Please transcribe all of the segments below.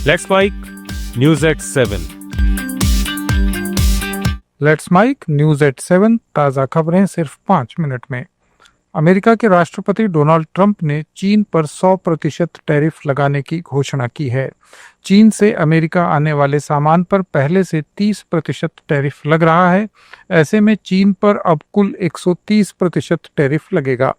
Let's mic news at 7। Let's mic news at 7 ताज़ा खबरें सिर्फ 5 मिनट में। अमेरिका के राष्ट्रपति डोनाल्ड ट्रंप ने चीन पर 100% टैरिफ लगाने की घोषणा की है। चीन से अमेरिका आने वाले सामान पर पहले से 30% टैरिफ लग रहा है। ऐसे में चीन पर अब कुल 130% टैरिफ लगेगा।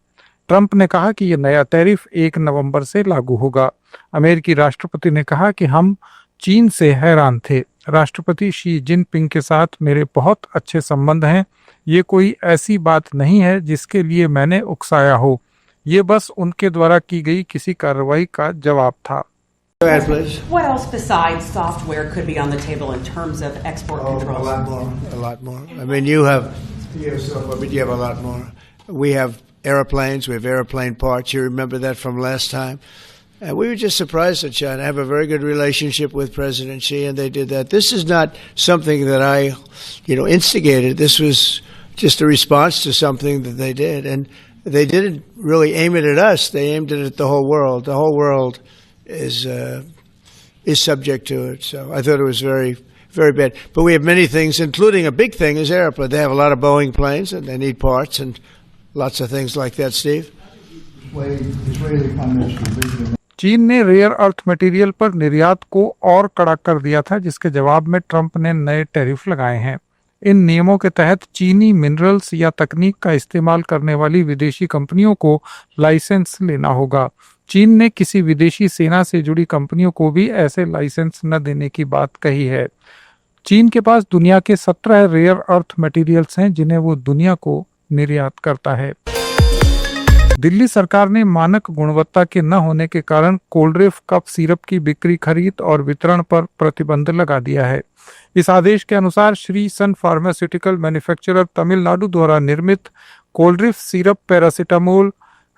ट्रंप ने कहा कि यह नया टैरिफ 1 नवंबर से लागू होगा। अमेरिकी राष्ट्रपति ने कहा कि हम चीन से हैरान थे। राष्ट्रपति शी जिनपिंग के साथ मेरे बहुत अच्छे संबंध हैं। ये कोई ऐसी बात नहीं है जिसके लिए मैंने उकसाया हो। ये बस उनके द्वारा की गई किसी कार्रवाई का जवाब था। What else besides software could be on the table in terms of export controls? A lot more. I mean, you have stuff, but you have a lot more. We have airplanes. We have airplane parts. You remember that from last time? And we were just surprised that China. I have a very good relationship with President Xi, and they did that. This is not something that I, instigated. This was just a response to something that they did. And they didn't really aim it at us. They aimed it at the whole world. The whole world is subject to it. So I thought it was very, very bad. But we have many things, including a big thing is airplane. They have a lot of Boeing planes, and they need parts and lots of things like that, Steve. चीन ने rare earth material पर निर्यात को और कड़ा कर दिया था, जिसके जवाब में ट्रंप ने नए टैरिफ लगाए हैं। इन नियमों के तहत चीनी मिनरल्स या तकनीक का इस्तेमाल करने वाली विदेशी कंपनियों को लाइसेंस लेना होगा। चीन ने किसी विदेशी सेना से जुड़ी कंपनियों को भी ऐसे लाइसेंस न देने की बात कही है। चीन के पास दुनिया के 17 रेयर अर्थ मटेरियल्स हैं जिन्हें वो दुनिया को निर्यात करता है। दिल्ली सरकार ने मानक गुणवत्ता के न होने के कारण कोल्ड्रिफ कफ सिरप की बिक्री, खरीद और वितरण पर प्रतिबंध लगा दिया है। इस आदेश के अनुसार Sresan pharmaceutical manufacturer Tamil Nadu द्वारा निर्मित Coldrif syrup paracetamol,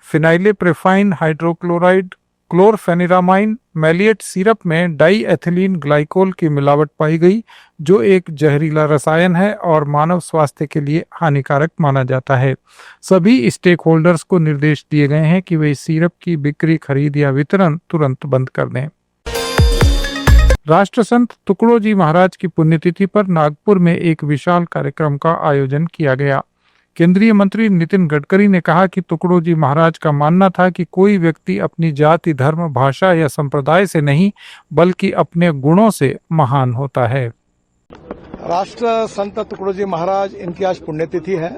phenylephrine hydrochloride, chlorpheniramine, maleate syrup में डाई एथिलीन ग्लाइकोल की मिलावट पाई गई, जो एक जहरीला रसायन है और मानव स्वास्थ्य के लिए हानिकारक माना जाता है। सभी स्टेक होल्डर्स को निर्देश दिए गए हैं कि वे इस सिरप की बिक्री, खरीद या वितरण तुरंत बंद कर दें। राष्ट्रसंत तुकडोजी महाराज की पुण्यतिथि पर नागपुर में एक विशाल कार्यक्रम का आयोजन किया गया। केंद्रीय मंत्री नितिन गडकरी ने कहा कि तुकडोजी महाराज का मानना था कि कोई व्यक्ति अपनी जाति, धर्म, भाषा या संप्रदाय से नहीं बल्कि अपने गुणों से महान होता है। राष्ट्र संत तुकडोजी महाराज, इनकी आज पुण्यतिथि है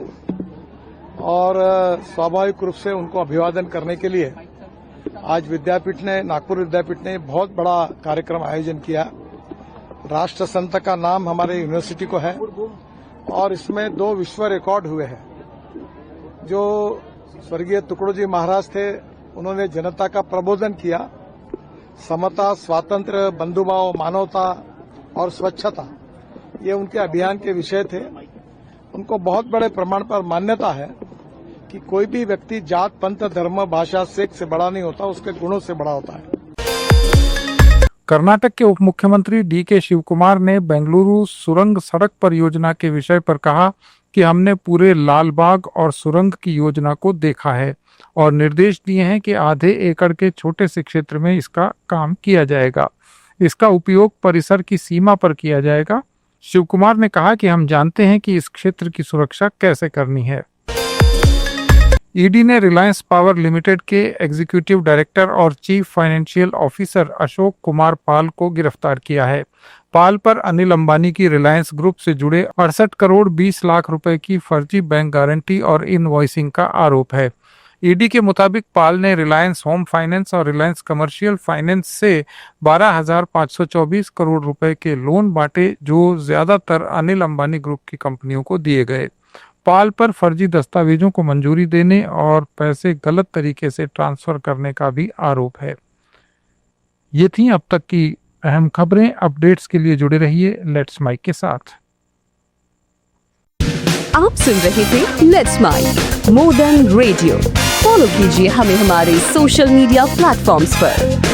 और स्वाभाविक रूप से उनको अभिवादन करने के लिए आज नागपुर विद्यापीठ ने बहुत बड़ा कार्यक्रम आयोजन किया। राष्ट्र संत का नाम हमारे यूनिवर्सिटी को है और इसमें 2 विश्व रिकॉर्ड हुए हैं। जो स्वर्गीय तुकडोजी महाराज थे, उन्होंने जनता का प्रबोधन किया। समता, स्वातंत्र्य, बंधुभाव, मानवता और स्वच्छता, ये उनके अभियान के विषय थे। उनको बहुत बड़े प्रमाण पर मान्यता है कि कोई भी व्यक्ति जात, पंथ, धर्म, भाषा, सेक्स से बड़ा नहीं होता, उसके गुणों से बड़ा होता है। कर्नाटक के उप मुख्यमंत्री डी.के. शिवकुमार ने बेंगलुरु सुरंग सड़क परियोजना के विषय पर कहा कि हमने पूरे लालबाग और सुरंग की योजना को देखा है और निर्देश दिए हैं कि आधे एकड़ के छोटे से क्षेत्र में इसका काम किया जाएगा। इसका उपयोग परिसर की सीमा पर किया जाएगा। शिवकुमार ने कहा कि हम जानते हैं कि इस क्षेत्र की सुरक्षा कैसे करनी है। ईडी ने रिलायंस पावर लिमिटेड के एग्जीक्यूटिव डायरेक्टर और chief financial officer Ashok Kumar Pal को गिरफ्तार किया है। पाल पर अनिल अंबानी की रिलायंस ग्रुप से जुड़े 68 करोड़ 20 लाख रुपए की फर्जी बैंक गारंटी और इनवॉइसिंग का आरोप है। ईडी के मुताबिक पाल ने रिलायंस होम फाइनेंस और रिलायंस कमर्शियल फाइनेंस से 12,524 करोड़ रुपए के लोन बांटे, जो ज्यादातर अनिल अंबानी ग्रुप की कंपनियों को दिए गए। पाल पर फर्जी दस्तावेजों को मंजूरी देने और पैसे गलत तरीके से ट्रांसफर करने का भी आरोप है। ये थी अब तक की अहम खबरें। अपडेट्स के लिए जुड़े रहिए लेट्स माइक के साथ। आप सुन रहे थे let's mic more than radio. Follow कीजिए हमें हमारे सोशल मीडिया प्लेटफॉर्म्स पर।